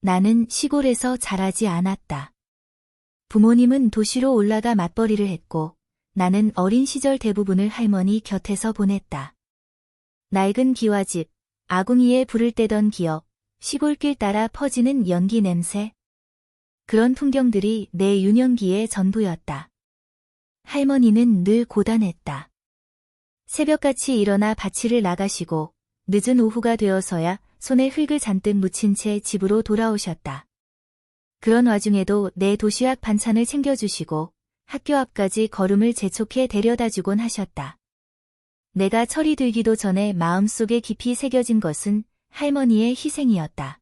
나는 시골에서 자라지 않았다. 부모님은 도시로 올라가 맞벌이를 했고 나는 어린 시절 대부분을 할머니 곁에서 보냈다. 낡은 기와집, 아궁이에 불을 떼던 기억, 시골길 따라 퍼지는 연기 냄새. 그런 풍경들이 내 유년기의 전부였다. 할머니는 늘 고단했다. 새벽같이 일어나 밭일을 나가시고 늦은 오후가 되어서야 손에 흙을 잔뜩 묻힌 채 집으로 돌아오셨다. 그런 와중에도 내 도시락 반찬을 챙겨주시고 학교 앞까지 걸음을 재촉해 데려다주곤 하셨다. 내가 철이 들기도 전에 마음속에 깊이 새겨진 것은 할머니의 희생이었다.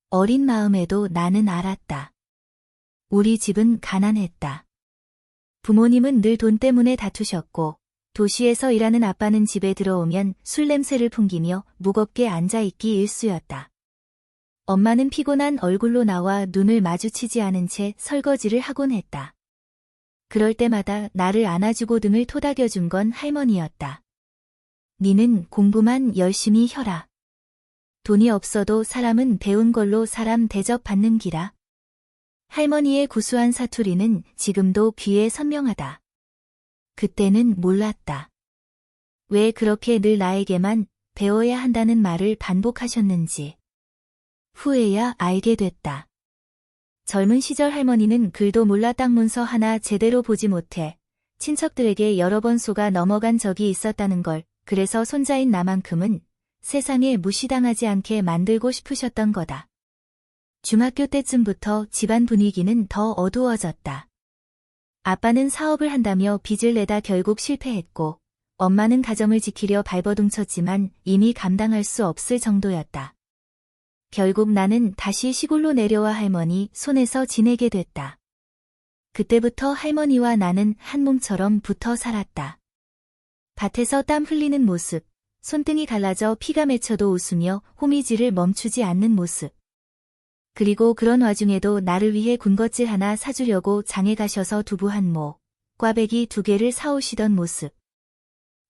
어린 마음에도 나는 알았다. 우리 집은 가난했다. 부모님은 늘 돈 때문에 다투셨고 도시에서 일하는 아빠는 집에 들어오면 술 냄새를 풍기며 무겁게 앉아있기 일쑤였다. 엄마는 피곤한 얼굴로 나와 눈을 마주치지 않은 채 설거지를 하곤 했다. 그럴 때마다 나를 안아주고 등을 토닥여준 건 할머니였다. 니는 공부만 열심히 혀라. 돈이 없어도 사람은 배운 걸로 사람 대접받는 기라. 할머니의 구수한 사투리는 지금도 귀에 선명하다. 그때는 몰랐다. 왜 그렇게 늘 나에게만 배워야 한다는 말을 반복하셨는지. 후에야 알게 됐다. 젊은 시절 할머니는 글도 몰라 딱 문서 하나 제대로 보지 못해 친척들에게 여러 번 속아 넘어간 적이 있었다는 걸, 그래서 손자인 나만큼은 세상에 무시당하지 않게 만들고 싶으셨던 거다. 중학교 때쯤부터 집안 분위기는 더 어두워졌다. 아빠는 사업을 한다며 빚을 내다 결국 실패했고 엄마는 가정을 지키려 발버둥쳤지만 이미 감당할 수 없을 정도였다. 결국 나는 다시 시골로 내려와 할머니 손에서 지내게 됐다. 그때부터 할머니와 나는 한 몸처럼 붙어 살았다. 밭에서 땀 흘리는 모습, 손등이 갈라져 피가 맺혀도 웃으며 호미질을 멈추지 않는 모습. 그리고 그런 와중에도 나를 위해 군것질 하나 사주려고 장에 가셔서 두부 한 모, 꽈배기 2개를 사오시던 모습.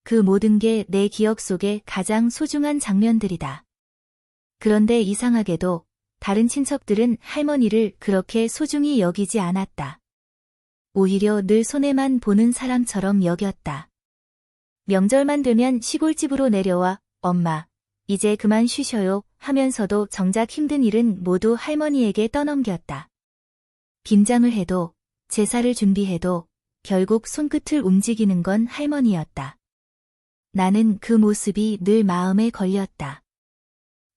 그 모든 게 내 기억 속의 가장 소중한 장면들이다. 그런데 이상하게도 다른 친척들은 할머니를 그렇게 소중히 여기지 않았다. 오히려 늘 손해만 보는 사람처럼 여겼다. 명절만 되면 시골집으로 내려와 엄마, 이제 그만 쉬셔요 하면서도 정작 힘든 일은 모두 할머니에게 떠넘겼다. 김장을 해도 제사를 준비해도 결국 손끝을 움직이는 건 할머니였다. 나는 그 모습이 늘 마음에 걸렸다.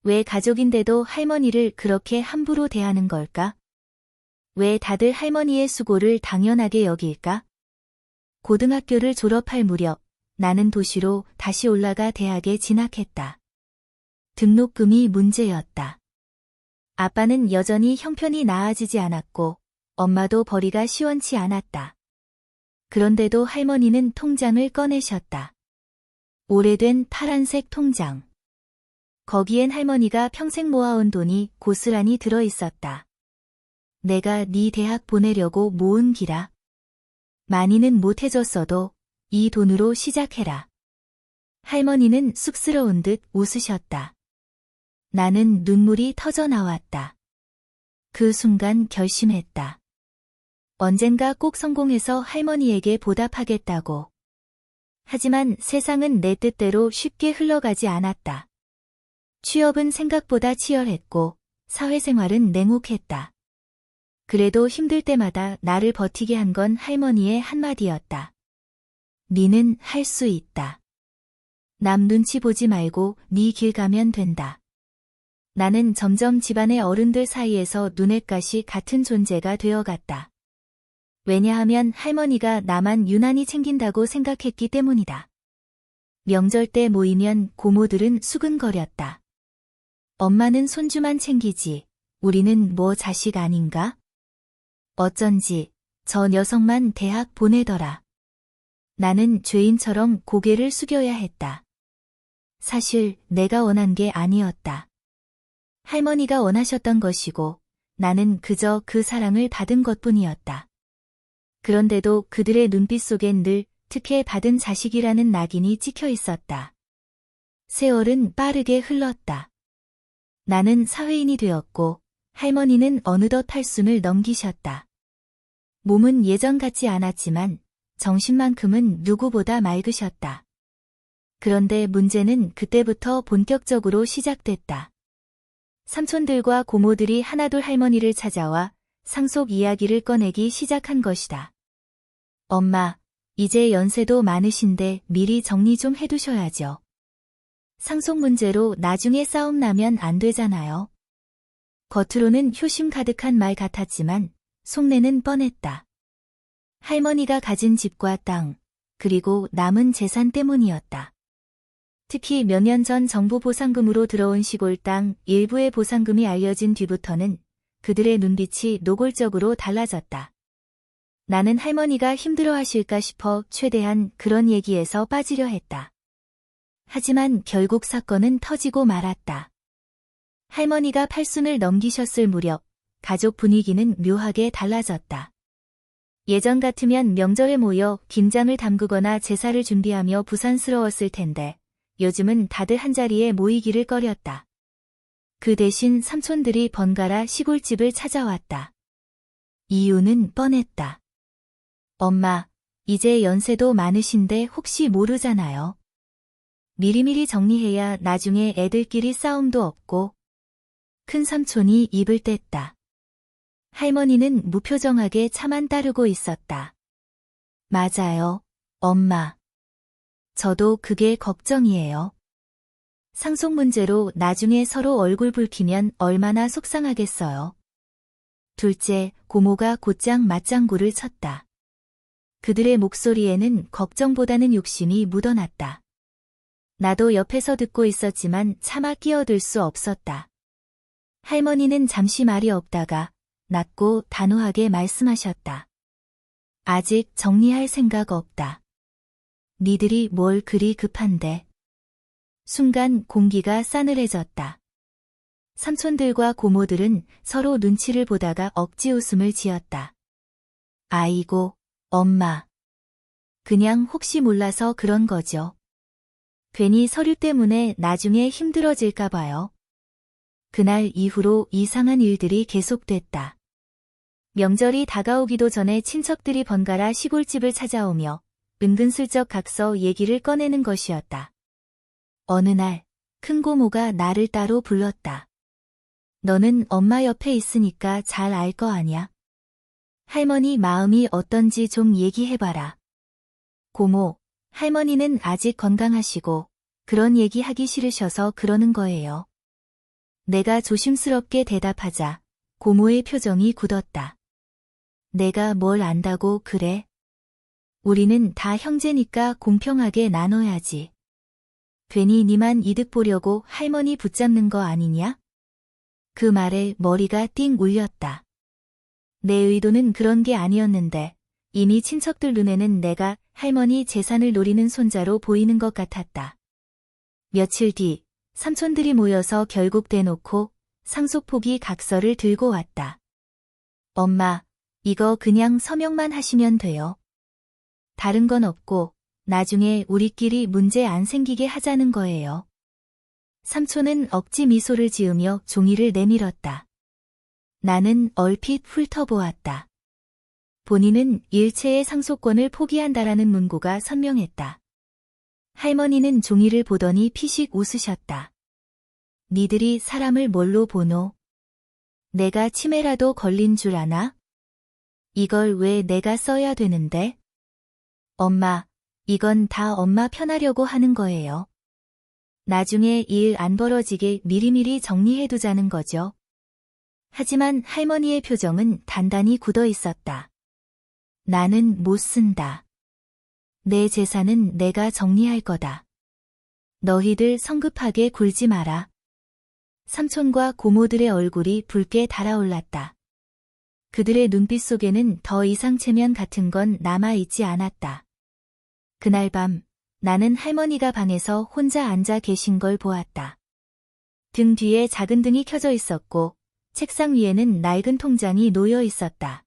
왜 가족인데도 할머니를 그렇게 함부로 대하는 걸까? 왜 다들 할머니의 수고를 당연하게 여길까? 고등학교를 졸업할 무렵 나는 도시로 다시 올라가 대학에 진학했다. 등록금이 문제였다. 아빠는 여전히 형편이 나아지지 않았고 엄마도 벌이가 시원치 않았다. 그런데도 할머니는 통장을 꺼내셨다. 오래된 파란색 통장. 거기엔 할머니가 평생 모아온 돈이 고스란히 들어있었다. 내가 네 대학 보내려고 모은 기라. 많이는 못해줬어도 이 돈으로 시작해라. 할머니는 쑥스러운 듯 웃으셨다. 나는 눈물이 터져 나왔다. 그 순간 결심했다. 언젠가 꼭 성공해서 할머니에게 보답하겠다고. 하지만 세상은 내 뜻대로 쉽게 흘러가지 않았다. 취업은 생각보다 치열했고 사회생활은 냉혹했다. 그래도 힘들 때마다 나를 버티게 한 건 할머니의 한마디였다. 니는 할 수 있다. 남 눈치 보지 말고 네 길 가면 된다. 나는 점점 집안의 어른들 사이에서 눈엣가시 같은 존재가 되어갔다. 왜냐하면 할머니가 나만 유난히 챙긴다고 생각했기 때문이다. 명절 때 모이면 고모들은 수근거렸다. 엄마는 손주만 챙기지, 우리는 뭐 자식 아닌가? 어쩐지 저 녀석만 대학 보내더라. 나는 죄인처럼 고개를 숙여야 했다. 사실 내가 원한 게 아니었다. 할머니가 원하셨던 것이고 나는 그저 그 사랑을 받은 것뿐이었다. 그런데도 그들의 눈빛 속엔 늘 특혜 받은 자식이라는 낙인이 찍혀 있었다. 세월은 빠르게 흘렀다. 나는 사회인이 되었고 할머니는 어느덧 8순을 넘기셨다. 몸은 예전 같지 않았지만 정신만큼은 누구보다 맑으셨다. 그런데 문제는 그때부터 본격적으로 시작됐다. 삼촌들과 고모들이 하나둘 할머니를 찾아와 상속 이야기를 꺼내기 시작한 것이다. 엄마, 이제 연세도 많으신데 미리 정리 좀 해두셔야죠. 상속 문제로 나중에 싸움 나면 안 되잖아요. 겉으로는 효심 가득한 말 같았지만 속내는 뻔했다. 할머니가 가진 집과 땅, 그리고 남은 재산 때문이었다. 특히 몇 년 전 정부 보상금으로 들어온 시골 땅 일부의 보상금이 알려진 뒤부터는 그들의 눈빛이 노골적으로 달라졌다. 나는 할머니가 힘들어하실까 싶어 최대한 그런 얘기에서 빠지려 했다. 하지만 결국 사건은 터지고 말았다. 할머니가 8순을 넘기셨을 무렵 가족 분위기는 묘하게 달라졌다. 예전 같으면 명절에 모여 김장을 담그거나 제사를 준비하며 부산스러웠을 텐데 요즘은 다들 한자리에 모이기를 꺼렸다. 그 대신 삼촌들이 번갈아 시골집을 찾아왔다. 이유는 뻔했다. 엄마, 이제 연세도 많으신데 혹시 모르잖아요. 미리미리 정리해야 나중에 애들끼리 싸움도 없고. 큰 삼촌이 입을 뗐다. 할머니는 무표정하게 차만 따르고 있었다. 맞아요, 엄마. 저도 그게 걱정이에요. 상속 문제로 나중에 서로 얼굴 붉히면 얼마나 속상하겠어요. 둘째, 고모가 곧장 맞장구를 쳤다. 그들의 목소리에는 걱정보다는 욕심이 묻어났다. 나도 옆에서 듣고 있었지만 차마 끼어들 수 없었다. 할머니는 잠시 말이 없다가 낮고 단호하게 말씀하셨다. 아직 정리할 생각 없다. 니들이 뭘 그리 급한데. 순간 공기가 싸늘해졌다. 삼촌들과 고모들은 서로 눈치를 보다가 억지 웃음을 지었다. 아이고, 엄마. 그냥 혹시 몰라서 그런 거죠. 괜히 서류 때문에 나중에 힘들어질까 봐요. 그날 이후로 이상한 일들이 계속됐다. 명절이 다가오기도 전에 친척들이 번갈아 시골집을 찾아오며 은근슬쩍 각서 얘기를 꺼내는 것이었다. 어느 날 큰 고모가 나를 따로 불렀다. 너는 엄마 옆에 있으니까 잘 알 거 아냐? 할머니 마음이 어떤지 좀 얘기해봐라. 고모, 할머니는 아직 건강하시고 그런 얘기 하기 싫으셔서 그러는 거예요. 내가 조심스럽게 대답하자 고모의 표정이 굳었다. 내가 뭘 안다고 그래? 우리는 다 형제니까 공평하게 나눠야지. 괜히 니만 이득 보려고 할머니 붙잡는 거 아니냐? 그 말에 머리가 띵 울렸다. 내 의도는 그런 게 아니었는데 이미 친척들 눈에는 내가 할머니 재산을 노리는 손자로 보이는 것 같았다. 며칠 뒤 삼촌들이 모여서 결국 대놓고 상속포기 각서를 들고 왔다. 엄마, 이거 그냥 서명만 하시면 돼요. 다른 건 없고 나중에 우리끼리 문제 안 생기게 하자는 거예요. 삼촌은 억지 미소를 지으며 종이를 내밀었다. 나는 얼핏 훑어보았다. 본인은 일체의 상속권을 포기한다라는 문구가 선명했다. 할머니는 종이를 보더니 피식 웃으셨다. 니들이 사람을 뭘로 보노? 내가 치매라도 걸린 줄 아나? 이걸 왜 내가 써야 되는데? 엄마, 이건 다 엄마 편하려고 하는 거예요. 나중에 일 안 벌어지게 미리미리 정리해두자는 거죠. 하지만 할머니의 표정은 단단히 굳어 있었다. 나는 못 쓴다. 내 재산은 내가 정리할 거다. 너희들 성급하게 굴지 마라. 삼촌과 고모들의 얼굴이 붉게 달아올랐다. 그들의 눈빛 속에는 더 이상 체면 같은 건 남아있지 않았다. 그날 밤 나는 할머니가 방에서 혼자 앉아 계신 걸 보았다. 등 뒤에 작은 등이 켜져 있었고 책상 위에는 낡은 통장이 놓여 있었다.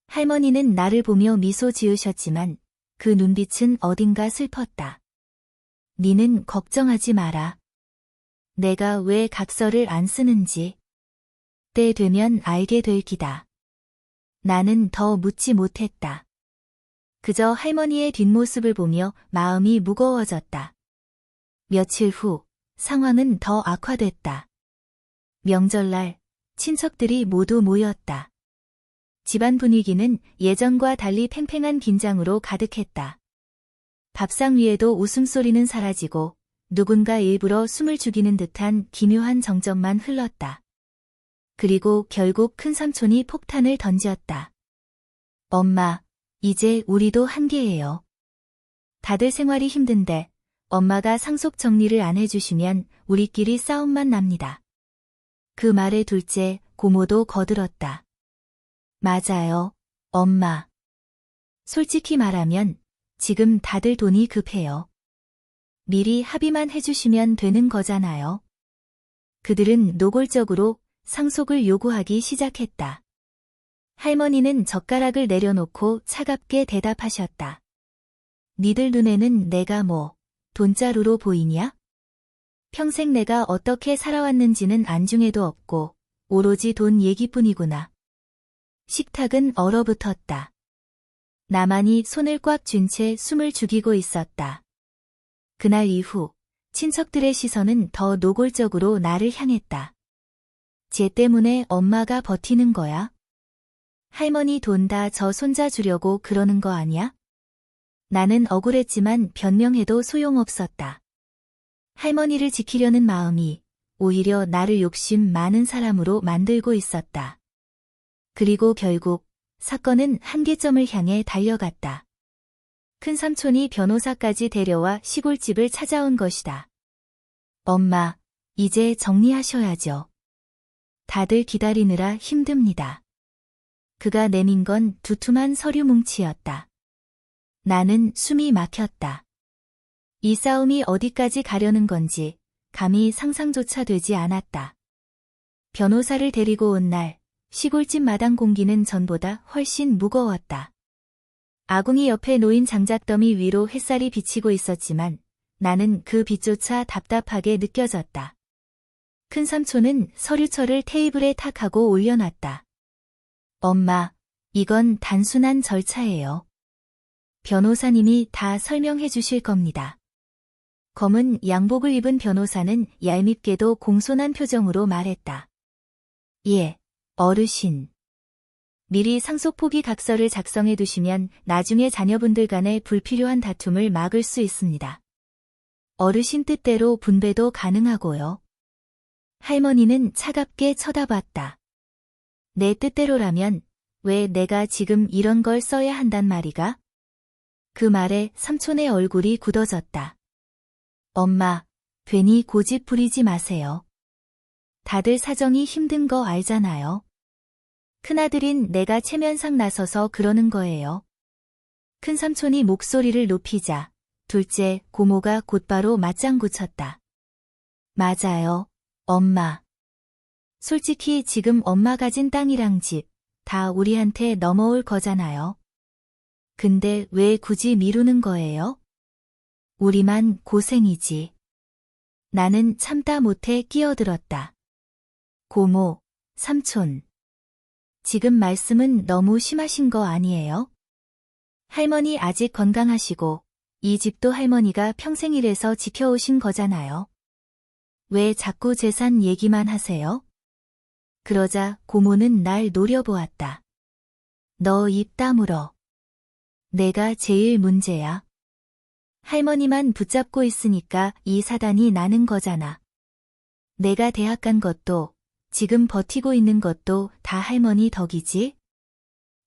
할머니는 나를 보며 미소 지으셨지만 그 눈빛은 어딘가 슬펐다. 니는 걱정하지 마라. 내가 왜 각서를 안 쓰는지. 때 되면 알게 될 기다. 나는 더 묻지 못했다. 그저 할머니의 뒷모습을 보며 마음이 무거워졌다. 며칠 후 상황은 더 악화됐다. 명절날 친척들이 모두 모였다. 집안 분위기는 예전과 달리 팽팽한 긴장으로 가득했다. 밥상 위에도 웃음소리는 사라지고 누군가 일부러 숨을 죽이는 듯한 기묘한 정적만 흘렀다. 그리고 결국 큰삼촌이 폭탄을 던졌다. 엄마, 이제 우리도 한계예요. 다들 생활이 힘든데 엄마가 상속 정리를 안 해주시면 우리끼리 싸움만 납니다. 그 말에 둘째 고모도 거들었다. 맞아요, 엄마. 솔직히 말하면 지금 다들 돈이 급해요. 미리 합의만 해주시면 되는 거잖아요. 그들은 노골적으로 상속을 요구하기 시작했다. 할머니는 젓가락을 내려놓고 차갑게 대답하셨다. 니들 눈에는 내가 뭐 돈자루로 보이냐? 평생 내가 어떻게 살아왔는지는 안중에도 없고 오로지 돈 얘기뿐이구나. 식탁은 얼어붙었다. 나만이 손을 꽉 쥔 채 숨을 죽이고 있었다. 그날 이후 친척들의 시선은 더 노골적으로 나를 향했다. 쟤 때문에 엄마가 버티는 거야? 할머니 돈 다 저 손자 주려고 그러는 거 아니야? 나는 억울했지만 변명해도 소용없었다. 할머니를 지키려는 마음이 오히려 나를 욕심 많은 사람으로 만들고 있었다. 그리고 결국 사건은 한계점을 향해 달려갔다. 큰삼촌이 변호사까지 데려와 시골집을 찾아온 것이다. 엄마, 이제 정리하셔야죠. 다들 기다리느라 힘듭니다. 그가 내민 건 두툼한 서류 뭉치였다. 나는 숨이 막혔다. 이 싸움이 어디까지 가려는 건지 감히 상상조차 되지 않았다. 변호사를 데리고 온 날, 시골집 마당 공기는 전보다 훨씬 무거웠다. 아궁이 옆에 놓인 장작더미 위로 햇살이 비치고 있었지만 나는 그 빛조차 답답하게 느껴졌다. 큰삼촌은 서류철을 테이블에 탁 하고 올려놨다. 엄마, 이건 단순한 절차예요. 변호사님이 다 설명해 주실 겁니다. 검은 양복을 입은 변호사는 얄밉게도 공손한 표정으로 말했다. 예, 어르신. 미리 상속 포기 각서를 작성해 두시면 나중에 자녀분들 간의 불필요한 다툼을 막을 수 있습니다. 어르신 뜻대로 분배도 가능하고요. 할머니는 차갑게 쳐다봤다. 내 뜻대로라면 왜 내가 지금 이런 걸 써야 한단 말이가? 그 말에 삼촌의 얼굴이 굳어졌다. 엄마, 괜히 고집 부리지 마세요. 다들 사정이 힘든 거 알잖아요. 큰아들인 내가 체면상 나서서 그러는 거예요. 큰삼촌이 목소리를 높이자 둘째 고모가 곧바로 맞장구 쳤다. 맞아요, 엄마. 솔직히 지금 엄마 가진 땅이랑 집 다 우리한테 넘어올 거잖아요. 근데 왜 굳이 미루는 거예요? 우리만 고생이지. 나는 참다 못해 끼어들었다. 고모, 삼촌. 지금 말씀은 너무 심하신 거 아니에요? 할머니 아직 건강하시고 이 집도 할머니가 평생 일해서 지켜오신 거잖아요. 왜 자꾸 재산 얘기만 하세요? 그러자 고모는 날 노려보았다. 너 입 다물어. 내가 제일 문제야. 할머니만 붙잡고 있으니까 이 사단이 나는 거잖아. 내가 대학 간 것도 지금 버티고 있는 것도 다 할머니 덕이지?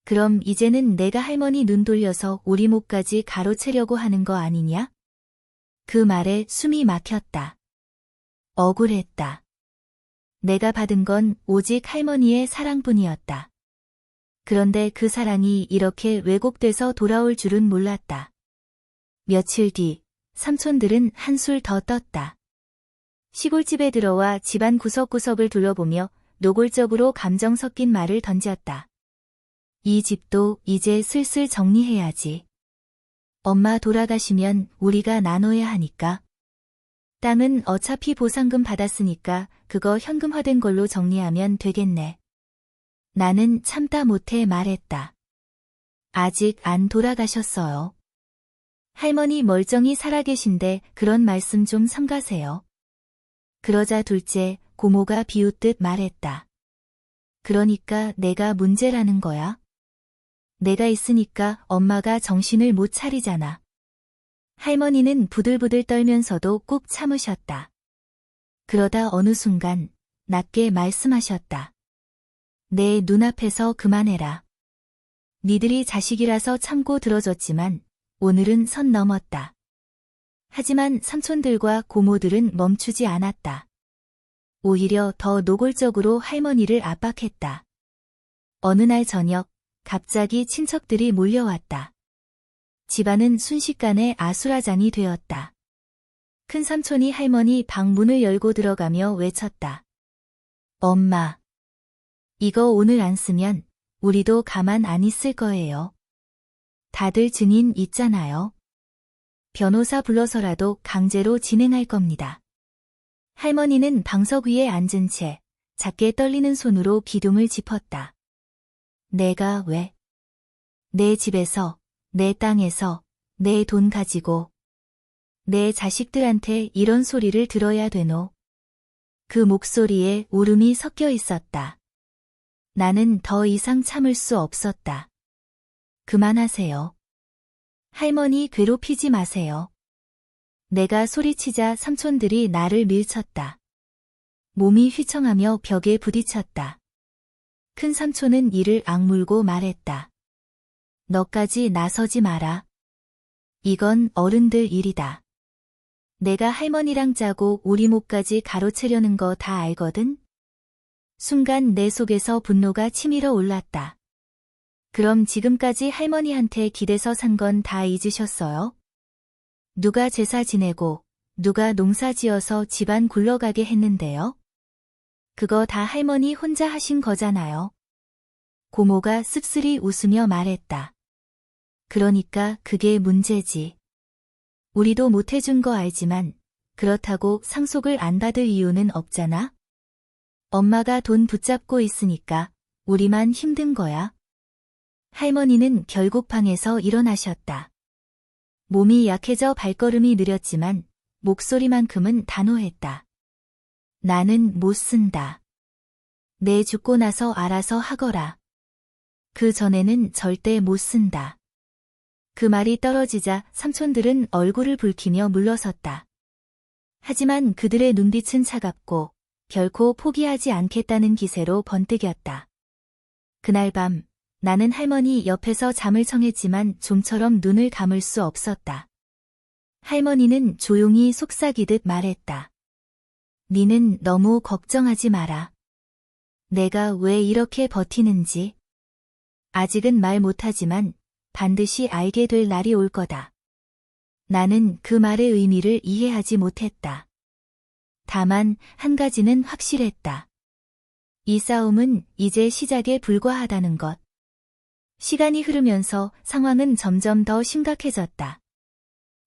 그럼 이제는 내가 할머니 눈 돌려서 우리 목까지 가로채려고 하는 거 아니냐? 그 말에 숨이 막혔다. 억울했다. 내가 받은 건 오직 할머니의 사랑뿐이었다. 그런데 그 사랑이 이렇게 왜곡돼서 돌아올 줄은 몰랐다. 며칠 뒤 삼촌들은 한술 더 떴다. 시골집에 들어와 집안 구석구석을 둘러보며 노골적으로 감정 섞인 말을 던졌다. 이 집도 이제 슬슬 정리해야지. 엄마 돌아가시면 우리가 나눠야 하니까. 땅은 어차피 보상금 받았으니까 그거 현금화된 걸로 정리하면 되겠네. 나는 참다 못해 말했다. 아직 안 돌아가셨어요. 할머니 멀쩡히 살아계신데 그런 말씀 좀 삼가세요. 그러자 둘째, 고모가 비웃듯 말했다. 그러니까 내가 문제라는 거야? 내가 있으니까 엄마가 정신을 못 차리잖아. 할머니는 부들부들 떨면서도 꾹 참으셨다. 그러다 어느 순간 낮게 말씀하셨다. 내 눈앞에서 그만해라. 니들이 자식이라서 참고 들어줬지만 오늘은 선 넘었다. 하지만 삼촌들과 고모들은 멈추지 않았다. 오히려 더 노골적으로 할머니를 압박했다. 어느 날 저녁 갑자기 친척들이 몰려왔다. 집안은 순식간에 아수라장이 되었다. 큰삼촌이 할머니 방 문을 열고 들어가며 외쳤다. 엄마, 이거 오늘 안 쓰면 우리도 가만 안 있을 거예요. 다들 증인 있잖아요. 변호사 불러서라도 강제로 진행할 겁니다. 할머니는 방석 위에 앉은 채 작게 떨리는 손으로 기둥을 짚었다. 내가 왜? 내 집에서, 내 땅에서, 내 돈 가지고 내 자식들한테 이런 소리를 들어야 되노? 그 목소리에 울음이 섞여 있었다. 나는 더 이상 참을 수 없었다. 그만하세요. 할머니 괴롭히지 마세요. 내가 소리치자 삼촌들이 나를 밀쳤다. 몸이 휘청하며 벽에 부딪혔다. 큰 삼촌은 이를 악물고 말했다. 너까지 나서지 마라. 이건 어른들 일이다. 내가 할머니랑 짜고 우리 목까지 가로채려는 거 다 알거든? 순간 내 속에서 분노가 치밀어 올랐다. 그럼 지금까지 할머니한테 기대서 산 건 다 잊으셨어요? 누가 제사 지내고 누가 농사 지어서 집안 굴러가게 했는데요? 그거 다 할머니 혼자 하신 거잖아요. 고모가 씁쓸히 웃으며 말했다. 그러니까 그게 문제지. 우리도 못해준 거 알지만 그렇다고 상속을 안 받을 이유는 없잖아? 엄마가 돈 붙잡고 있으니까 우리만 힘든 거야. 할머니는 결국 방에서 일어나셨다. 몸이 약해져 발걸음이 느렸지만 목소리만큼은 단호했다. 나는 못 쓴다. 내 죽고 나서 알아서 하거라. 그 전에는 절대 못 쓴다. 그 말이 떨어지자 삼촌들은 얼굴을 붉히며 물러섰다. 하지만 그들의 눈빛은 차갑고 결코 포기하지 않겠다는 기세로 번뜩였다. 그날 밤 나는 할머니 옆에서 잠을 청했지만 좀처럼 눈을 감을 수 없었다. 할머니는 조용히 속삭이듯 말했다. 니는 너무 걱정하지 마라. 내가 왜 이렇게 버티는지. 아직은 말 못하지만 반드시 알게 될 날이 올 거다. 나는 그 말의 의미를 이해하지 못했다. 다만 한 가지는 확실했다. 이 싸움은 이제 시작에 불과하다는 것. 시간이 흐르면서 상황은 점점 더 심각해졌다.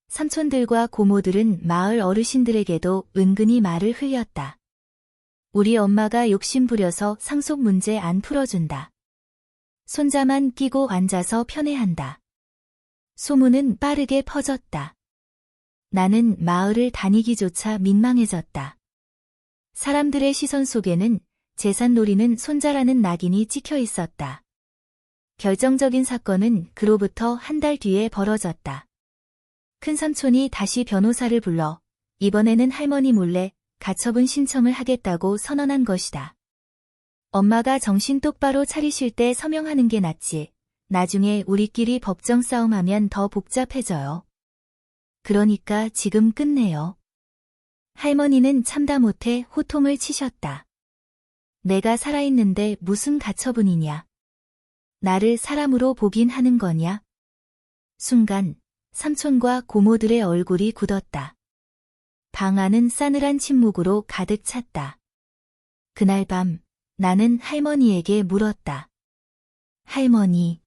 삼촌들과 고모들은 마을 어르신들에게도 은근히 말을 흘렸다. 우리 엄마가 욕심부려서 상속 문제 안 풀어준다. 손자만 끼고 앉아서 편애한다. 소문은 빠르게 퍼졌다. 나는 마을을 다니기조차 민망해졌다. 사람들의 시선 속에는 재산 노리는 손자라는 낙인이 찍혀 있었다. 결정적인 사건은 그로부터 한 달 뒤에 벌어졌다. 큰삼촌이 다시 변호사를 불러 이번에는 할머니 몰래 가처분 신청을 하겠다고 선언한 것이다. 엄마가 정신 똑바로 차리실 때 서명하는 게 낫지. 나중에 우리끼리 법정 싸움하면 더 복잡해져요. 그러니까 지금 끝내요. 할머니는 참다 못해 호통을 치셨다. 내가 살아있는데 무슨 가처분이냐. 나를 사람으로 보긴 하는 거냐? 순간 삼촌과 고모들의 얼굴이 굳었다. 방 안은 싸늘한 침묵으로 가득 찼다. 그날 밤 나는 할머니에게 물었다. 할머니,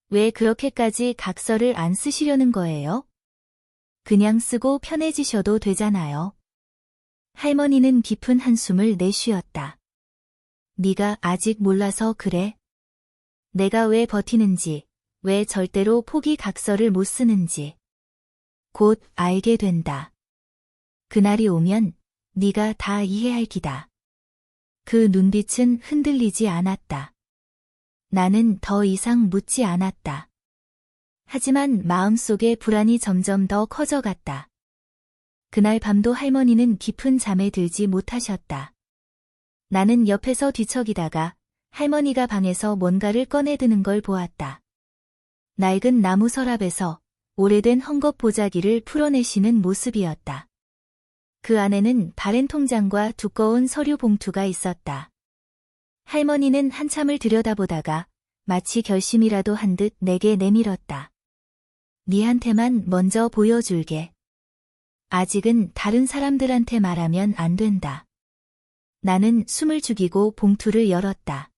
왜 그렇게까지 각서를 안 쓰시려는 거예요? 그냥 쓰고 편해지셔도 되잖아요. 할머니는 깊은 한숨을 내쉬었다. 네가 아직 몰라서 그래. 내가 왜 버티는지, 왜 절대로 포기각서를 못 쓰는지. 곧 알게 된다. 그날이 오면 네가 다 이해할 기다. 그 눈빛은 흔들리지 않았다. 나는 더 이상 묻지 않았다. 하지만 마음속의 불안이 점점 더 커져갔다. 그날 밤도 할머니는 깊은 잠에 들지 못하셨다. 나는 옆에서 뒤척이다가 할머니가 방에서 뭔가를 꺼내드는 걸 보았다. 낡은 나무 서랍에서 오래된 헝겊 보자기를 풀어내시는 모습이었다. 그 안에는 바랜 통장과 두꺼운 서류 봉투가 있었다. 할머니는 한참을 들여다보다가 마치 결심이라도 한 듯 내게 내밀었다. 니한테만 먼저 보여줄게. 아직은 다른 사람들한테 말하면 안 된다. 나는 숨을 죽이고 봉투를 열었다.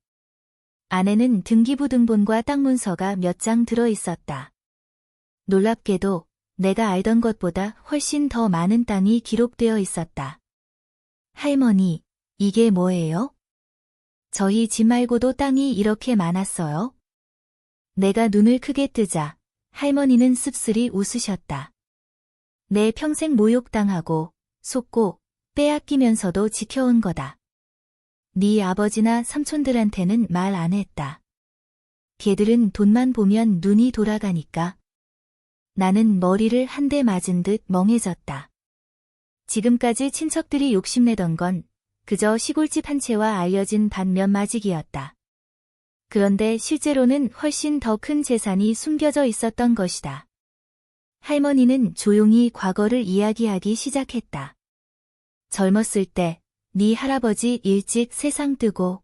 안에는 등기부등본과 땅 문서가 몇 장 들어 있었다. 놀랍게도 내가 알던 것보다 훨씬 더 많은 땅이 기록되어 있었다. 할머니, 이게 뭐예요? 저희 집 말고도 땅이 이렇게 많았어요? 내가 눈을 크게 뜨자 할머니는 씁쓸히 웃으셨다. 내 평생 모욕당하고 속고 빼앗기면서도 지켜온 거다. 네 아버지나 삼촌들한테는 말 안 했다. 걔들은 돈만 보면 눈이 돌아가니까. 나는 머리를 한 대 맞은 듯 멍해졌다. 지금까지 친척들이 욕심내던 건 그저 시골집 한 채와 알려진 밭 몇 마지기였다. 그런데 실제로는 훨씬 더 큰 재산이 숨겨져 있었던 것이다. 할머니는 조용히 과거를 이야기하기 시작했다. 젊었을 때 네 할아버지 일찍 세상 뜨고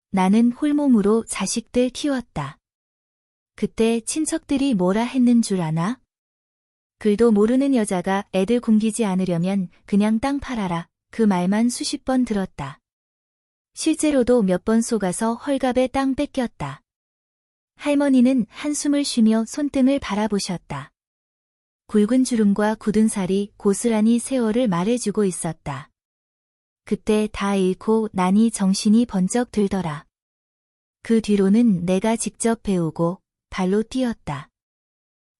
나는 홀몸으로 자식들 키웠다. 그때 친척들이 뭐라 했는 줄 아나? 글도 모르는 여자가 애들 굶기지 않으려면 그냥 땅 팔아라. 그 말만 수십 번 들었다. 실제로도 몇 번 속아서 헐갑에 땅 뺏겼다. 할머니는 한숨을 쉬며 손등을 바라보셨다. 굵은 주름과 굳은 살이 고스란히 세월을 말해주고 있었다. 그때 다 잃고 나니 정신이 번쩍 들더라. 그 뒤로는 내가 직접 배우고 발로 뛰었다.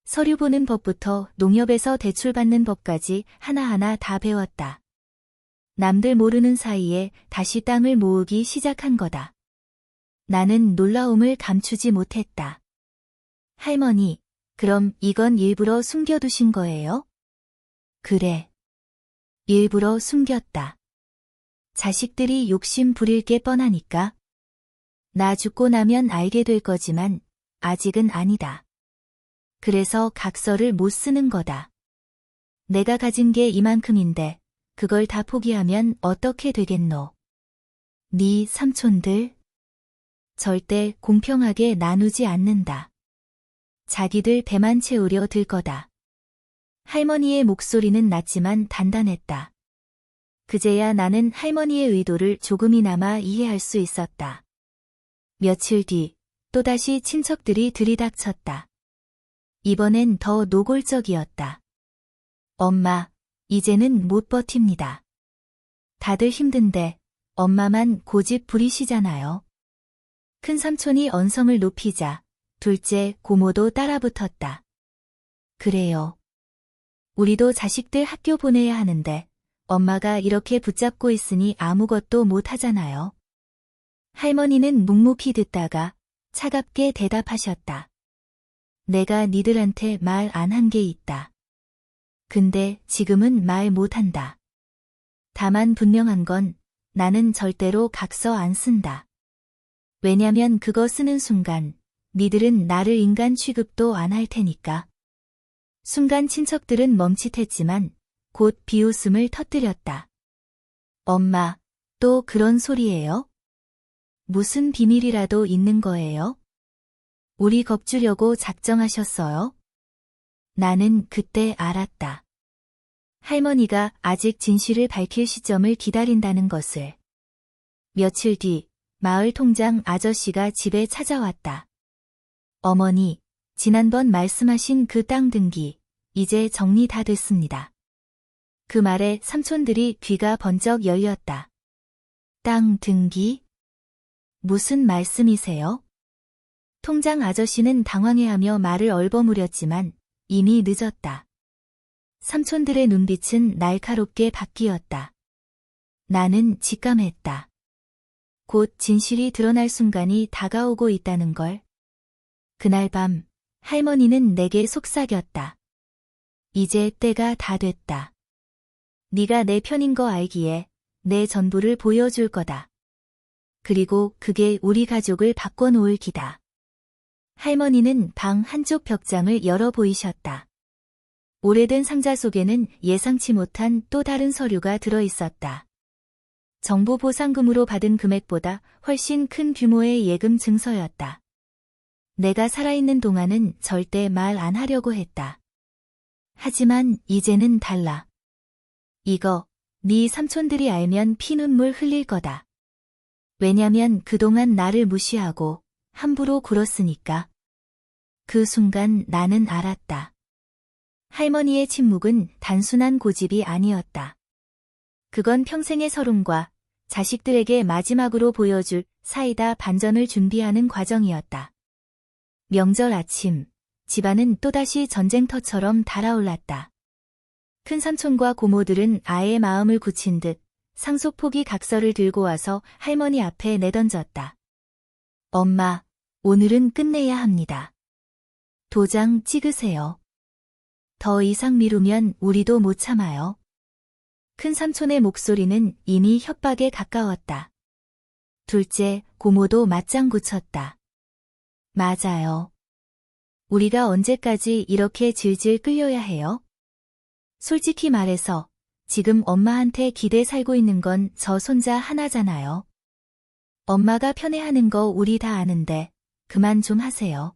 서류 보는 법부터 농협에서 대출받는 법까지 하나하나 다 배웠다. 남들 모르는 사이에 다시 땅을 모으기 시작한 거다. 나는 놀라움을 감추지 못했다. 할머니, 그럼 이건 일부러 숨겨두신 거예요? 그래. 일부러 숨겼다. 자식들이 욕심 부릴 게 뻔하니까. 나 죽고 나면 알게 될 거지만 아직은 아니다. 그래서 각서를 못 쓰는 거다. 내가 가진 게 이만큼인데 그걸 다 포기하면 어떻게 되겠노? 네 삼촌들? 절대 공평하게 나누지 않는다. 자기들 배만 채우려 들 거다. 할머니의 목소리는 낮지만 단단했다. 그제야 나는 할머니의 의도를 조금이나마 이해할 수 있었다. 며칠 뒤 또다시 친척들이 들이닥쳤다. 이번엔 더 노골적이었다. 엄마, 이제는 못 버팁니다. 다들 힘든데 엄마만 고집 부리시잖아요. 큰 삼촌이 언성을 높이자 둘째 고모도 따라붙었다. 그래요. 우리도 자식들 학교 보내야 하는데 엄마가 이렇게 붙잡고 있으니 아무것도 못 하잖아요. 할머니는 묵묵히 듣다가 차갑게 대답하셨다. 내가 니들한테 말 안 한 게 있다. 근데 지금은 말 못한다. 다만 분명한 건 나는 절대로 각서 안 쓴다. 왜냐면 그거 쓰는 순간 니들은 나를 인간 취급도 안 할 테니까. 순간 친척들은 멈칫했지만 곧 비웃음을 터뜨렸다. 엄마, 또 그런 소리예요? 무슨 비밀이라도 있는 거예요? 우리 겁주려고 작정하셨어요? 나는 그때 알았다. 할머니가 아직 진실을 밝힐 시점을 기다린다는 것을. 며칠 뒤 마을 통장 아저씨가 집에 찾아왔다. 어머니, 지난번 말씀하신 그 땅 등기, 이제 정리 다 됐습니다. 그 말에 삼촌들이 귀가 번쩍 열렸다. 땅 등기? 무슨 말씀이세요? 통장 아저씨는 당황해하며 말을 얼버무렸지만 이미 늦었다. 삼촌들의 눈빛은 날카롭게 바뀌었다. 나는 직감했다. 곧 진실이 드러날 순간이 다가오고 있다는 걸. 그날 밤 할머니는 내게 속삭였다. 이제 때가 다 됐다. 네가 내 편인 거 알기에 내 전부를 보여줄 거다. 그리고 그게 우리 가족을 바꿔놓을 기다. 할머니는 방 한쪽 벽장을 열어 보이셨다. 오래된 상자 속에는 예상치 못한 또 다른 서류가 들어있었다. 정부 보상금으로 받은 금액보다 훨씬 큰 규모의 예금 증서였다. 내가 살아있는 동안은 절대 말 안 하려고 했다. 하지만 이제는 달라. 이거 네 삼촌들이 알면 피눈물 흘릴 거다. 왜냐면 그동안 나를 무시하고 함부로 굴었으니까. 그 순간 나는 알았다. 할머니의 침묵은 단순한 고집이 아니었다. 그건 평생의 서름과 자식들에게 마지막으로 보여줄 사이다 반전을 준비하는 과정이었다. 명절 아침, 집안은 또다시 전쟁터처럼 달아올랐다. 큰삼촌과 고모들은 아이의 마음을 굳힌 듯 상속포기 각서를 들고 와서 할머니 앞에 내던졌다. 엄마, 오늘은 끝내야 합니다. 도장 찍으세요. 더 이상 미루면 우리도 못 참아요. 큰삼촌의 목소리는 이미 협박에 가까웠다. 둘째, 고모도 맞장구 쳤다. 맞아요. 우리가 언제까지 이렇게 질질 끌려야 해요? 솔직히 말해서 지금 엄마한테 기대 살고 있는 건 저 손자 하나잖아요. 엄마가 편애하는 거 우리 다 아는데 그만 좀 하세요.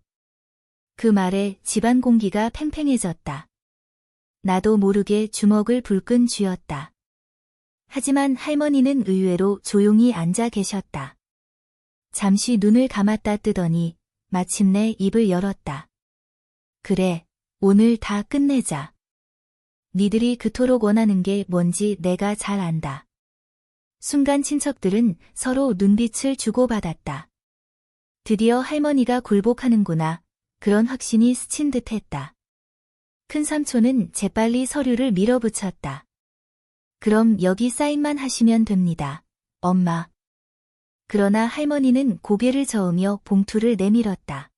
그 말에 집안 공기가 팽팽해졌다. 나도 모르게 주먹을 불끈 쥐었다. 하지만 할머니는 의외로 조용히 앉아 계셨다. 잠시 눈을 감았다 뜨더니 마침내 입을 열었다. 그래, 오늘 다 끝내자. 니들이 그토록 원하는 게 뭔지 내가 잘 안다. 순간 친척들은 서로 눈빛을 주고받았다. 드디어 할머니가 굴복하는구나. 그런 확신이 스친 듯했다. 큰삼촌은 재빨리 서류를 밀어붙였다. 그럼 여기 사인만 하시면 됩니다, 엄마. 그러나 할머니는 고개를 저으며 봉투를 내밀었다.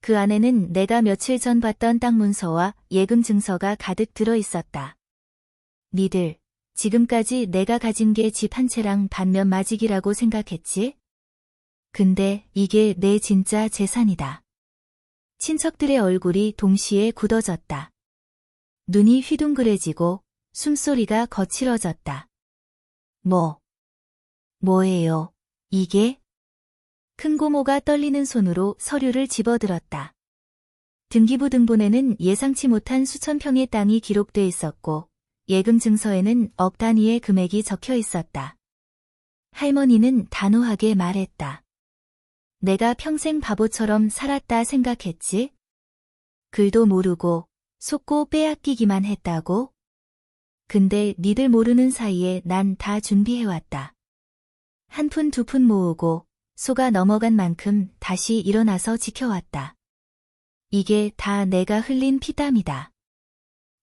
그 안에는 내가 며칠 전 봤던 땅 문서와 예금 증서가 가득 들어 있었다. 니들, 지금까지 내가 가진 게 집 한 채랑 반면 마직이라고 생각했지? 근데 이게 내 진짜 재산이다. 친척들의 얼굴이 동시에 굳어졌다. 눈이 휘둥그레지고 숨소리가 거칠어졌다. 뭐예요, 이게? 큰고모가 떨리는 손으로 서류를 집어들었다. 등기부 등본에는 예상치 못한 수천 평의 땅이 기록돼 있었고 예금 증서에는 억 단위의 금액이 적혀 있었다. 할머니는 단호하게 말했다. 내가 평생 바보처럼 살았다 생각했지? 글도 모르고 속고 빼앗기기만 했다고? 근데 니들 모르는 사이에 난 다 준비해왔다. 한 푼 두 푼 모으고 속아 넘어간 만큼 다시 일어나서 지켜왔다. 이게 다 내가 흘린 피땀이다.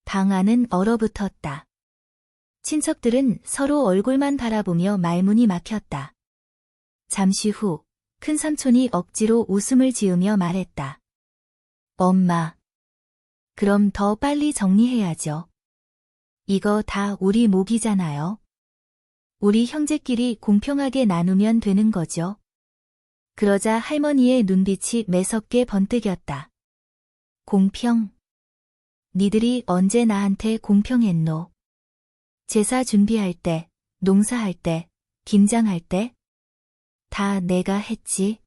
방 안은 얼어붙었다. 친척들은 서로 얼굴만 바라보며 말문이 막혔다. 잠시 후 큰삼촌이 억지로 웃음을 지으며 말했다. 엄마. 그럼 더 빨리 정리해야죠. 이거 다 우리 몫이잖아요. 우리 형제끼리 공평하게 나누면 되는 거죠. 그러자 할머니의 눈빛이 매섭게 번뜩였다. 공평? 니들이 언제 나한테 공평했노? 제사 준비할 때, 농사할 때, 김장할 때? 다 내가 했지.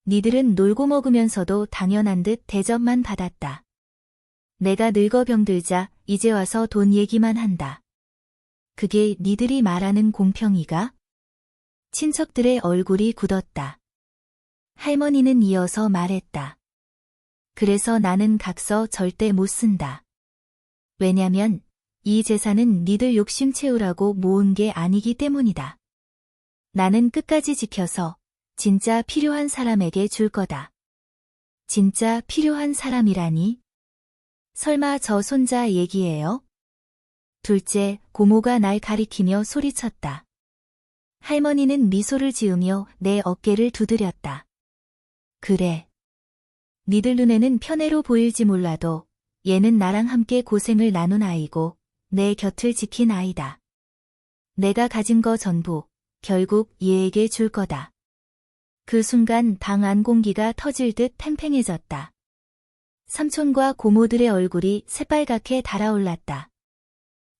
니들은 놀고 먹으면서도 당연한 듯 대접만 받았다. 내가 늙어 병들자 이제 와서 돈 얘기만 한다. 그게 니들이 말하는 공평이가? 친척들의 얼굴이 굳었다. 할머니는 이어서 말했다. 그래서 나는 각서 절대 못 쓴다. 왜냐면 이 재산은 니들 욕심 채우라고 모은 게 아니기 때문이다. 나는 끝까지 지켜서 진짜 필요한 사람에게 줄 거다. 진짜 필요한 사람이라니? 설마 저 손자 얘기예요? 둘째, 고모가 날 가리키며 소리쳤다. 할머니는 미소를 지으며 내 어깨를 두드렸다. 그래. 니들 눈에는 편애로 보일지 몰라도 얘는 나랑 함께 고생을 나눈 아이고 내 곁을 지킨 아이다. 내가 가진 거 전부 결국 얘에게 줄 거다. 그 순간 방 안 공기가 터질 듯 팽팽해졌다. 삼촌과 고모들의 얼굴이 새빨갛게 달아올랐다.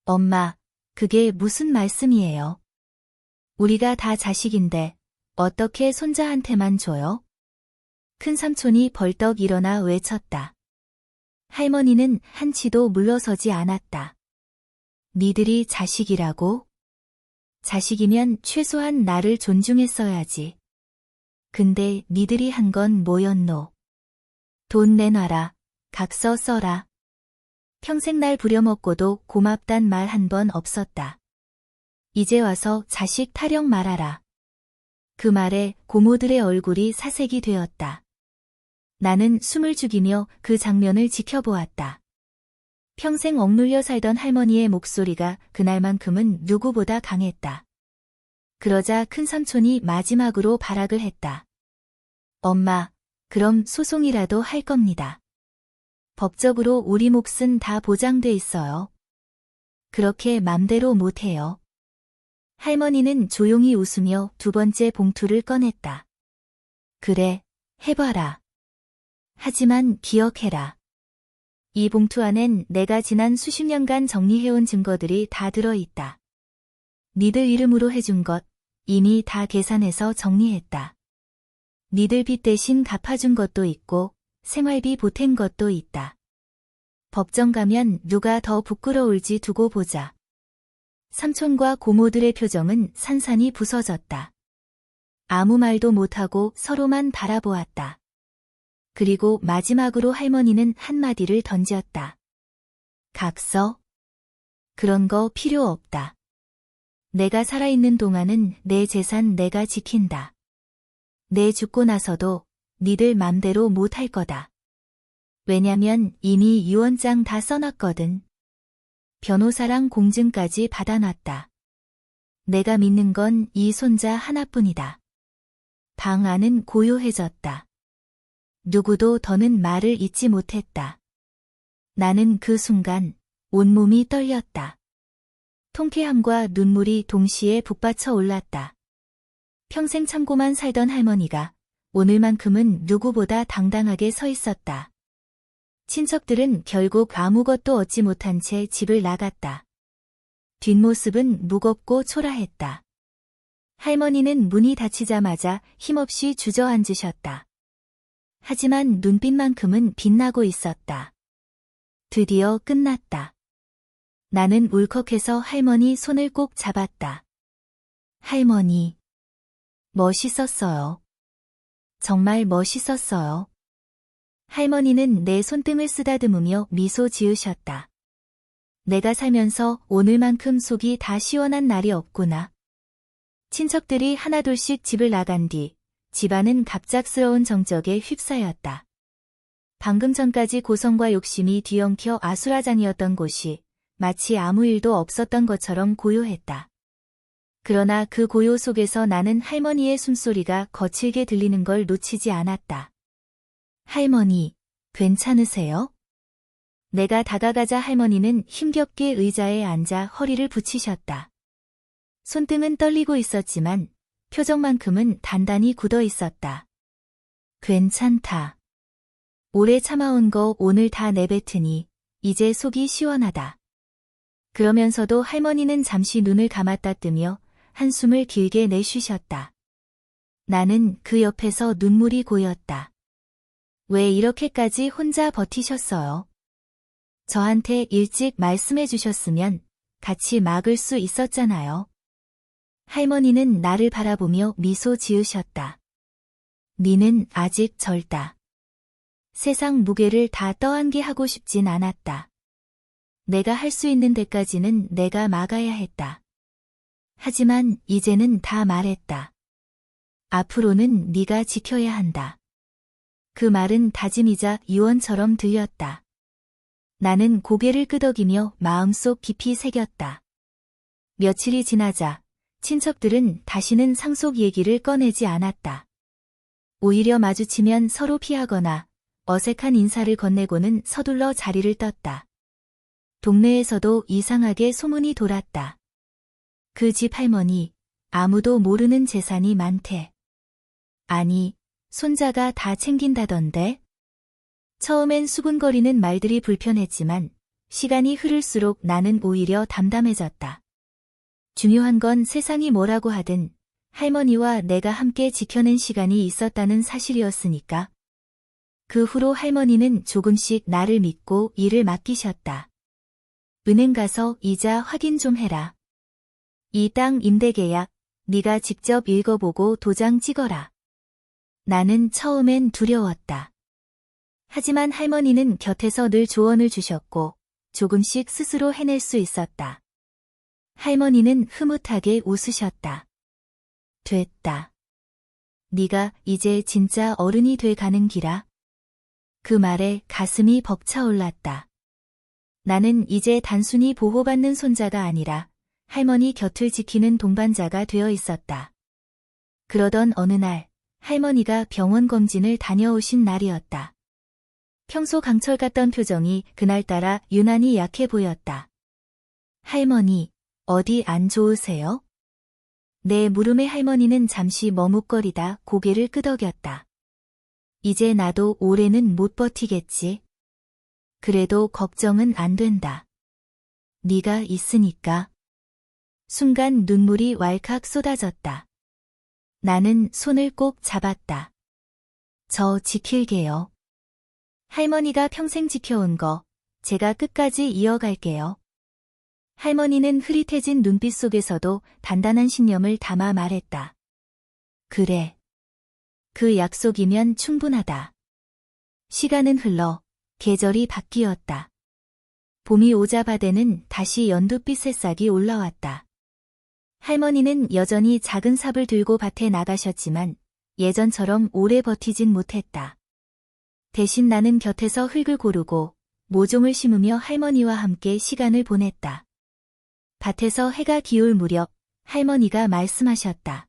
엄마, 그게 무슨 말씀이에요? 우리가 다 자식인데 어떻게 손자한테만 줘요? 큰 삼촌이 벌떡 일어나 외쳤다. 할머니는 한치도 물러서지 않았다. 니들이 자식이라고? 자식이면 최소한 나를 존중했어야지. 근데 니들이 한 건 뭐였노? 돈 내놔라. 각서 써라. 평생 날 부려먹고도 고맙단 말 한 번 없었다. 이제 와서 자식 타령 말아라. 그 말에 고모들의 얼굴이 사색이 되었다. 나는 숨을 죽이며 그 장면을 지켜보았다. 평생 억눌려 살던 할머니의 목소리가 그날만큼은 누구보다 강했다. 그러자 큰 삼촌이 마지막으로 발악을 했다. 엄마, 그럼 소송이라도 할 겁니다. 법적으로 우리 몫은 다 보장돼 있어요. 그렇게 맘대로 못해요. 할머니는 조용히 웃으며 두 번째 봉투를 꺼냈다. 그래, 해봐라. 하지만 기억해라. 이 봉투 안엔 내가 지난 수십 년간 정리해온 증거들이 다 들어있다. 니들 이름으로 해준 것 이미 다 계산해서 정리했다. 니들 빚 대신 갚아준 것도 있고 생활비 보탠 것도 있다. 법정 가면 누가 더 부끄러울지 두고 보자. 삼촌과 고모들의 표정은 산산이 부서졌다. 아무 말도 못하고 서로만 바라보았다. 그리고 마지막으로 할머니는 한마디를 던졌다. 각서? 그런 거 필요 없다. 내가 살아있는 동안은 내 재산 내가 지킨다. 내 죽고 나서도 니들 맘대로 못할 거다. 왜냐면 이미 유언장 다 써놨거든. 변호사랑 공증까지 받아놨다. 내가 믿는 건 이 손자 하나뿐이다. 방 안은 고요해졌다. 누구도 더는 말을 잇지 못했다. 나는 그 순간 온몸이 떨렸다. 통쾌함과 눈물이 동시에 북받쳐 올랐다. 평생 참고만 살던 할머니가 오늘만큼은 누구보다 당당하게 서 있었다. 친척들은 결국 아무것도 얻지 못한 채 집을 나갔다. 뒷모습은 무겁고 초라했다. 할머니는 문이 닫히자마자 힘없이 주저앉으셨다. 하지만 눈빛만큼은 빛나고 있었다. 드디어 끝났다. 나는 울컥해서 할머니 손을 꼭 잡았다. 할머니, 멋있었어요. 정말 멋있었어요. 할머니는 내 손등을 쓰다듬으며 미소 지으셨다. 내가 살면서 오늘만큼 속이 다 시원한 날이 없구나. 친척들이 하나둘씩 집을 나간 뒤 집안은 갑작스러운 정적에 휩싸였다. 방금 전까지 고성과 욕심이 뒤엉켜 아수라장이었던 곳이 마치 아무 일도 없었던 것처럼 고요했다. 그러나 그 고요 속에서 나는 할머니의 숨소리가 거칠게 들리는 걸 놓치지 않았다. 할머니, 괜찮으세요? 내가 다가가자 할머니는 힘겹게 의자에 앉아 허리를 붙이셨다. 손등은 떨리고 있었지만 표정만큼은 단단히 굳어 있었다. 괜찮다. 오래 참아온 거 오늘 다 내뱉으니 이제 속이 시원하다. 그러면서도 할머니는 잠시 눈을 감았다 뜨며 한숨을 길게 내쉬셨다. 나는 그 옆에서 눈물이 고였다. 왜 이렇게까지 혼자 버티셨어요? 저한테 일찍 말씀해 주셨으면 같이 막을 수 있었잖아요. 할머니는 나를 바라보며 미소 지으셨다. 니는 아직 젊다. 세상 무게를 다 떠안게 하고 싶진 않았다. 내가 할 수 있는 데까지는 내가 막아야 했다. 하지만 이제는 다 말했다. 앞으로는 네가 지켜야 한다. 그 말은 다짐이자 유언처럼 들렸다. 나는 고개를 끄덕이며 마음속 깊이 새겼다. 며칠이 지나자 친척들은 다시는 상속 얘기를 꺼내지 않았다. 오히려 마주치면 서로 피하거나 어색한 인사를 건네고는 서둘러 자리를 떴다. 동네에서도 이상하게 소문이 돌았다. 그 집 할머니, 아무도 모르는 재산이 많대. 아니, 손자가 다 챙긴다던데? 처음엔 수군거리는 말들이 불편했지만 시간이 흐를수록 나는 오히려 담담해졌다. 중요한 건 세상이 뭐라고 하든 할머니와 내가 함께 지켜낸 시간이 있었다는 사실이었으니까. 그 후로 할머니는 조금씩 나를 믿고 일을 맡기셨다. 은행 가서 이자 확인 좀 해라. 이 땅 임대계약 네가 직접 읽어보고 도장 찍어라. 나는 처음엔 두려웠다. 하지만 할머니는 곁에서 늘 조언을 주셨고 조금씩 스스로 해낼 수 있었다. 할머니는 흐뭇하게 웃으셨다. 됐다. 네가 이제 진짜 어른이 돼 가는 기라. 그 말에 가슴이 벅차올랐다. 나는 이제 단순히 보호받는 손자가 아니라 할머니 곁을 지키는 동반자가 되어 있었다. 그러던 어느 날 할머니가 병원 검진을 다녀오신 날이었다. 평소 강철 같던 표정이 그날따라 유난히 약해 보였다. 할머니, 어디 안 좋으세요? 내 물음에 할머니는 잠시 머뭇거리다 고개를 끄덕였다. 이제 나도 올해는 못 버티겠지. 그래도 걱정은 안 된다. 네가 있으니까. 순간 눈물이 왈칵 쏟아졌다. 나는 손을 꼭 잡았다. 저 지킬게요. 할머니가 평생 지켜온 거 제가 끝까지 이어갈게요. 할머니는 흐릿해진 눈빛 속에서도 단단한 신념을 담아 말했다. 그래. 그 약속이면 충분하다. 시간은 흘러 계절이 바뀌었다. 봄이 오자 밭에는 다시 연두빛 새싹이 올라왔다. 할머니는 여전히 작은 삽을 들고 밭에 나가셨지만 예전처럼 오래 버티진 못했다. 대신 나는 곁에서 흙을 고르고 모종을 심으며 할머니와 함께 시간을 보냈다. 밭에서 해가 기울 무렵 할머니가 말씀하셨다.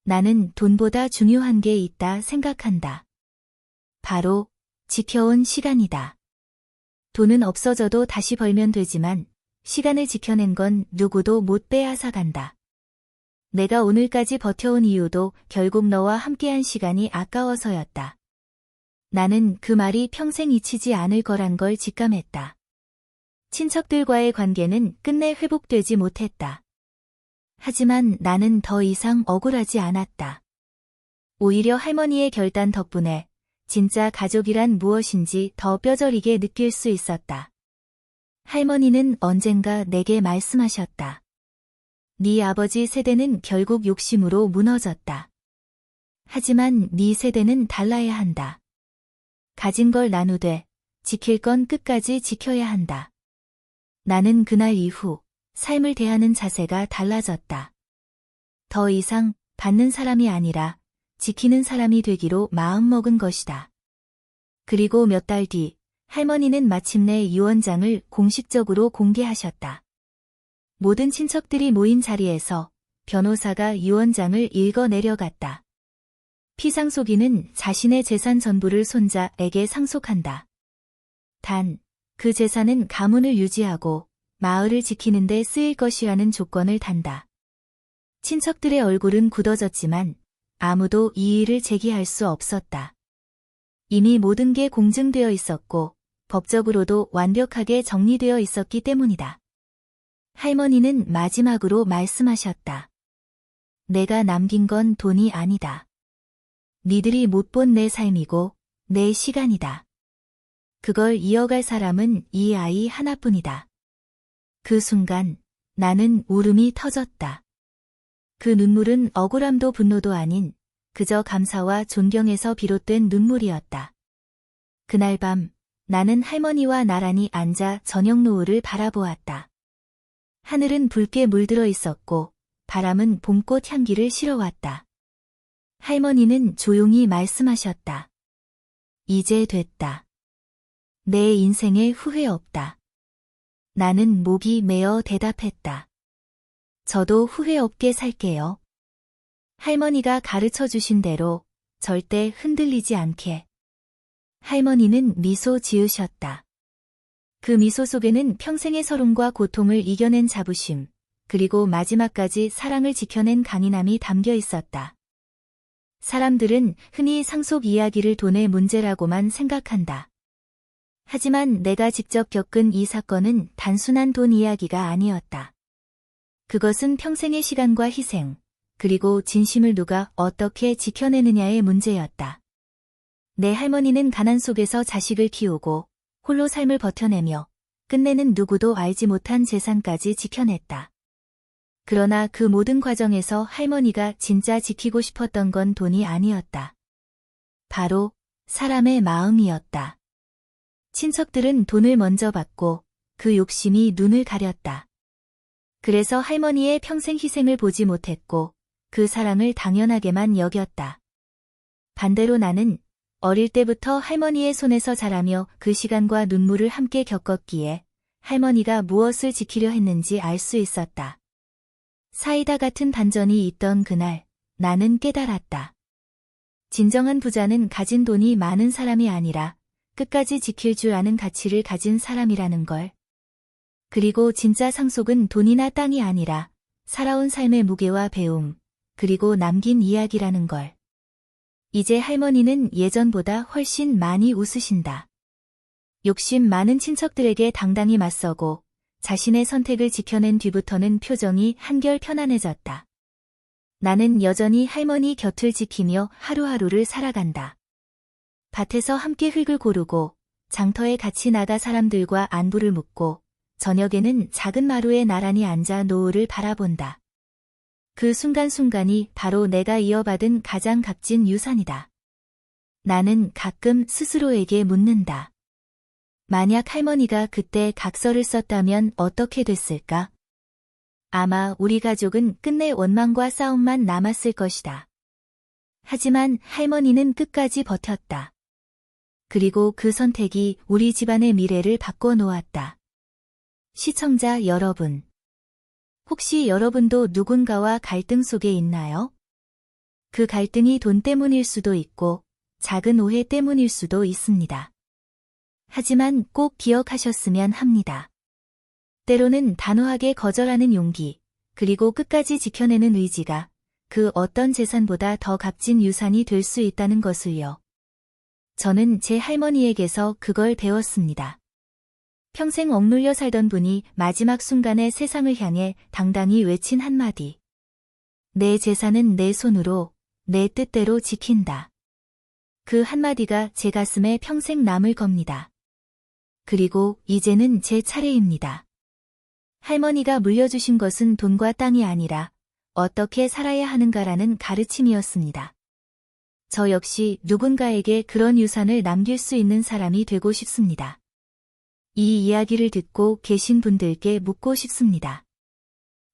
나는 돈보다 중요한 게 있다 생각한다. 바로 지켜온 시간이다. 돈은 없어져도 다시 벌면 되지만 시간을 지켜낸 건 누구도 못 빼앗아간다. 내가 오늘까지 버텨온 이유도 결국 너와 함께한 시간이 아까워서였다. 나는 그 말이 평생 잊히지 않을 거란 걸 직감했다. 친척들과의 관계는 끝내 회복되지 못했다. 하지만 나는 더 이상 억울하지 않았다. 오히려 할머니의 결단 덕분에 진짜 가족이란 무엇인지 더 뼈저리게 느낄 수 있었다. 할머니는 언젠가 내게 말씀하셨다. 네 아버지 세대는 결국 욕심으로 무너졌다. 하지만 네 세대는 달라야 한다. 가진 걸 나누되 지킬 건 끝까지 지켜야 한다. 나는 그날 이후 삶을 대하는 자세가 달라졌다. 더 이상 받는 사람이 아니라 지키는 사람이 되기로 마음먹은 것이다. 그리고 몇 달 뒤 할머니는 마침내 유언장을 공식적으로 공개하셨다. 모든 친척들이 모인 자리에서 변호사가 유언장을 읽어 내려갔다. 피상속인은 자신의 재산 전부를 손자에게 상속한다. 단, 그 재산은 가문을 유지하고 마을을 지키는 데 쓰일 것이라는 조건을 단다. 친척들의 얼굴은 굳어졌지만 아무도 이의를 제기할 수 없었다. 이미 모든 게 공증되어 있었고 법적으로도 완벽하게 정리되어 있었기 때문이다. 할머니는 마지막으로 말씀하셨다. 내가 남긴 건 돈이 아니다. 니들이 못 본 내 삶이고 내 시간이다. 그걸 이어갈 사람은 이 아이 하나뿐이다. 그 순간 나는 울음이 터졌다. 그 눈물은 억울함도 분노도 아닌 그저 감사와 존경에서 비롯된 눈물이었다. 그날 밤 나는 할머니와 나란히 앉아 저녁 노을을 바라보았다. 하늘은 붉게 물들어 있었고 바람은 봄꽃 향기를 실어왔다. 할머니는 조용히 말씀하셨다. 이제 됐다. 내 인생에 후회 없다. 나는 목이 메어 대답했다. 저도 후회 없게 살게요. 할머니가 가르쳐 주신 대로 절대 흔들리지 않게. 할머니는 미소 지으셨다. 그 미소 속에는 평생의 서름과 고통을 이겨낸 자부심, 그리고 마지막까지 사랑을 지켜낸 강인함이 담겨 있었다. 사람들은 흔히 상속 이야기를 돈의 문제라고만 생각한다. 하지만 내가 직접 겪은 이 사건은 단순한 돈 이야기가 아니었다. 그것은 평생의 시간과 희생, 그리고 진심을 누가 어떻게 지켜내느냐의 문제였다. 내 할머니는 가난 속에서 자식을 키우고 홀로 삶을 버텨내며 끝내는 누구도 알지 못한 재산까지 지켜냈다. 그러나 그 모든 과정에서 할머니가 진짜 지키고 싶었던 건 돈이 아니었다. 바로 사람의 마음이었다. 친척들은 돈을 먼저 받고 그 욕심이 눈을 가렸다. 그래서 할머니의 평생 희생을 보지 못했고 그 사랑을 당연하게만 여겼다. 반대로 나는 어릴 때부터 할머니의 손에서 자라며 그 시간과 눈물을 함께 겪었기에 할머니가 무엇을 지키려 했는지 알 수 있었다. 사이다 같은 반전이 있던 그날, 나는 깨달았다. 진정한 부자는 가진 돈이 많은 사람이 아니라 끝까지 지킬 줄 아는 가치를 가진 사람이라는 걸. 그리고 진짜 상속은 돈이나 땅이 아니라 살아온 삶의 무게와 배움, 그리고 남긴 이야기라는 걸. 이제 할머니는 예전보다 훨씬 많이 웃으신다. 욕심 많은 친척들에게 당당히 맞서고 자신의 선택을 지켜낸 뒤부터는 표정이 한결 편안해졌다. 나는 여전히 할머니 곁을 지키며 하루하루를 살아간다. 밭에서 함께 흙을 고르고 장터에 같이 나가 사람들과 안부를 묻고 저녁에는 작은 마루에 나란히 앉아 노을을 바라본다. 그 순간순간이 바로 내가 이어받은 가장 값진 유산이다. 나는 가끔 스스로에게 묻는다. 만약 할머니가 그때 각서를 썼다면 어떻게 됐을까? 아마 우리 가족은 끝내 원망과 싸움만 남았을 것이다. 하지만 할머니는 끝까지 버텼다. 그리고 그 선택이 우리 집안의 미래를 바꿔놓았다. 시청자 여러분, 혹시 여러분도 누군가와 갈등 속에 있나요? 그 갈등이 돈 때문일 수도 있고 작은 오해 때문일 수도 있습니다. 하지만 꼭 기억하셨으면 합니다. 때로는 단호하게 거절하는 용기, 그리고 끝까지 지켜내는 의지가 그 어떤 재산보다 더 값진 유산이 될 수 있다는 것을요. 저는 제 할머니에게서 그걸 배웠습니다. 평생 억눌려 살던 분이 마지막 순간에 세상을 향해 당당히 외친 한마디. 내 재산은 내 손으로, 내 뜻대로 지킨다. 그 한마디가 제 가슴에 평생 남을 겁니다. 그리고 이제는 제 차례입니다. 할머니가 물려주신 것은 돈과 땅이 아니라 어떻게 살아야 하는가라는 가르침이었습니다. 저 역시 누군가에게 그런 유산을 남길 수 있는 사람이 되고 싶습니다. 이 이야기를 듣고 계신 분들께 묻고 싶습니다.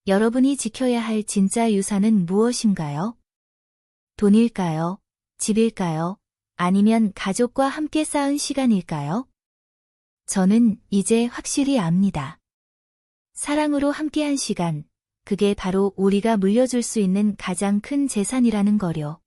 여러분이 지켜야 할 진짜 유산은 무엇인가요? 돈일까요? 집일까요? 아니면 가족과 함께 쌓은 시간일까요? 저는 이제 확실히 압니다. 사랑으로 함께한 시간, 그게 바로 우리가 물려줄 수 있는 가장 큰 재산이라는 거요.